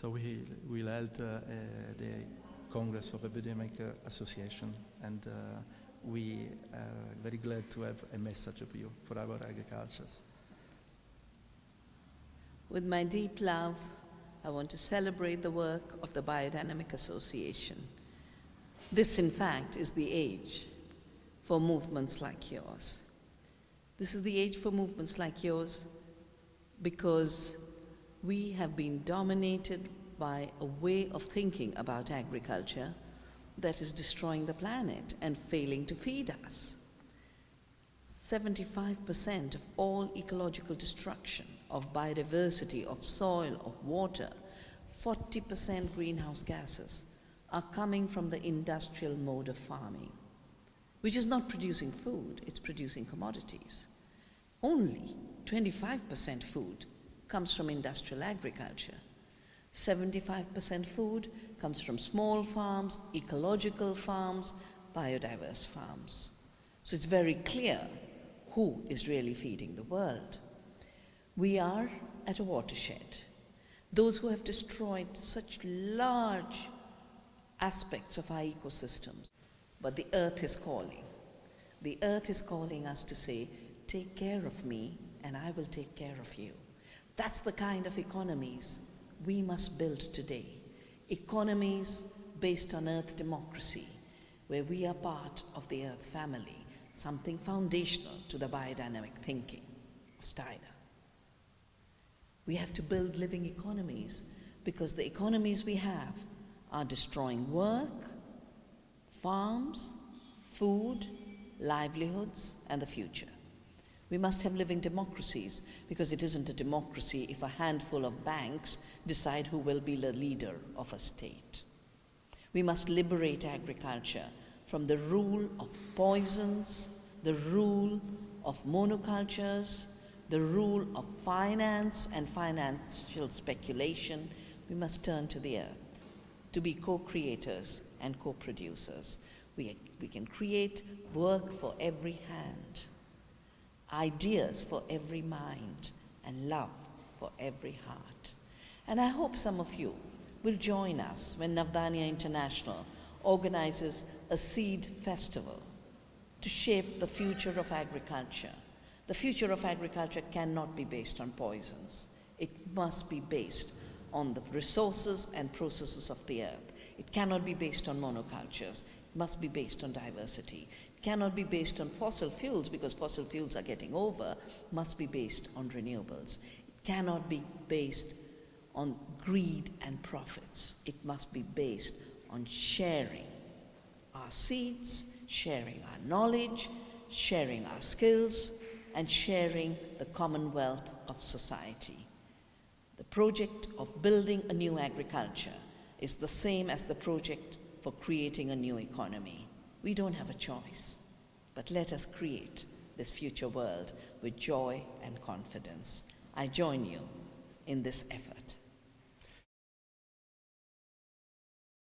So we'll held the Congress of the Biodynamic Association, and we are very glad to have a message of you for our agricultures. With my deep love, I want to celebrate the work of the Biodynamic Association. This, in fact, is the age for movements like yours. This is the age for movements like yours because we have been dominated by a way of thinking about agriculture that is destroying the planet and failing to feed us. 75% of all ecological destruction, of biodiversity, of soil, of water, 40% greenhouse gases are coming from the industrial mode of farming, which is not producing food, it's producing commodities. Only 25% food comes from industrial agriculture. 75% food comes from small farms, ecological farms, biodiverse farms. So it's very clear who is really feeding the world. We are at a watershed. Those who have destroyed such large aspects of our ecosystems, but the earth is calling. The earth is calling us to say, take care of me and I will take care of you. That's the kind of economies we must build today. Economies based on earth democracy, where we are part of the earth family, something foundational to the biodynamic thinking of Steiner. We have to build living economies because the economies we have are destroying work, farms, food, livelihoods, and the future. We must have living democracies because it isn't a democracy if a handful of banks decide who will be the leader of a state. We must liberate agriculture from the rule of poisons, the rule of monocultures, the rule of finance and financial speculation. We must turn to the earth to be co-creators and co-producers. We can create work for every hand, ideas for every mind, and love for every heart. And I hope some of you will join us when Navdanya International organizes a seed festival to shape the future of agriculture. The future of agriculture cannot be based on poisons. It must be based on the resources and processes of the earth. It cannot be based on monocultures. It must be based on diversity. It cannot be based on fossil fuels because fossil fuels are getting over. It must be based on renewables. It cannot be based on greed and profits. It must be based on sharing our seeds, sharing our knowledge, sharing our skills, and sharing the commonwealth of society. The project of building a new agriculture is the same as the project for creating a new economy. We don't have a choice, but let us create this future world with joy and confidence. I join you in this effort.